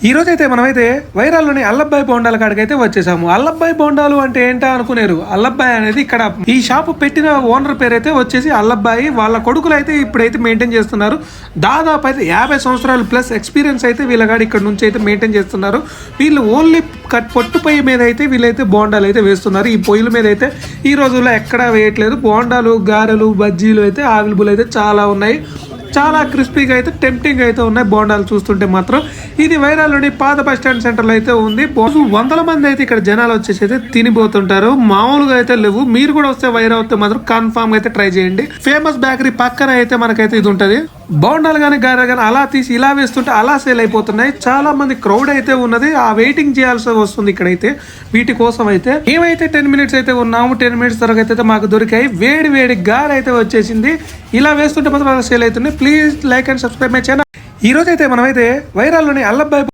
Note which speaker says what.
Speaker 1: ఈ రోజు అయితే మనమైతే వైరాల్లోని అల్లబ్బాయి బోండాల కాడికైతే వచ్చేసాము. అల్లబ్బాయి బోండాలు అంటే ఏంటా అనుకునేరు. అల్లబ్బాయి అనేది ఇక్కడ ఈ షాపు పెట్టిన ఓనర్ పేరు అయితే వచ్చేసి అల్లబ్బాయి. వాళ్ళ కొడుకులు అయితే ఇప్పుడైతే మెయింటైన్ చేస్తున్నారు. దాదాపు అయితే 50 సంవత్సరాలు ప్లస్ ఎక్స్పీరియన్స్ అయితే వీళ్ళగాడి ఇక్కడ నుంచి అయితే మెయింటైన్ చేస్తున్నారు. వీళ్ళు ఓన్లీ పొట్టు పొయ్యి మీద అయితే వీళ్ళైతే బోండాలు అయితే వేస్తున్నారు. ఈ పొయ్యిల మీద అయితే ఈ రోజుల్లో ఎక్కడా వేయట్లేదు. బోండాలు, గారెలు, బజ్జీలు అయితే అవైలబుల్ అయితే చాలా ఉన్నాయి. చాలా క్రిస్పీగా అయితే టెంప్టింగ్ అయితే ఉన్నాయి బోండాలు చూస్తుంటే మాత్రం. ఇది వైరాల్లోని పాత బస్ స్టాండ్ సెంటర్లో అయితే ఉంది. వందల మంది అయితే ఇక్కడ జనాలు వచ్చేసి అయితే తినిపోతుంటారు. మామూలుగా అయితే లేవు. మీరు కూడా వస్తే వైరా వస్తే మాత్రం కన్ఫామ్ అయితే ట్రై చేయండి. ఫేమస్ బేకరీ పక్కన అయితే మనకైతే ఇది ఉంటుంది. బోండాలు కానీ గారెలు కానీ అలా తీసి ఇలా వేస్తుంటే అలా సేల్ అయిపోతున్నాయి. చాలా మంది క్రౌడ్ అయితే ఉన్నది. ఆ వెయిటింగ్ చేయాల్సి వస్తుంది ఇక్కడైతే వీటి కోసం అయితే. మేమైతే 10 మినిట్స్ అయితే ఉన్నాము. 10 మినిట్స్ తర్వాత అయితే మాకు దొరికాయి వేడి వేడి గారె అయితే వచ్చేసింది. ఇలా వేస్తుంటే మాత్రం సేల్ అవుతుంది. Please like and subscribe my channel. ఈ రోజు అయితే మనమైతే వైరాల్లోని అల్లబ్బాయి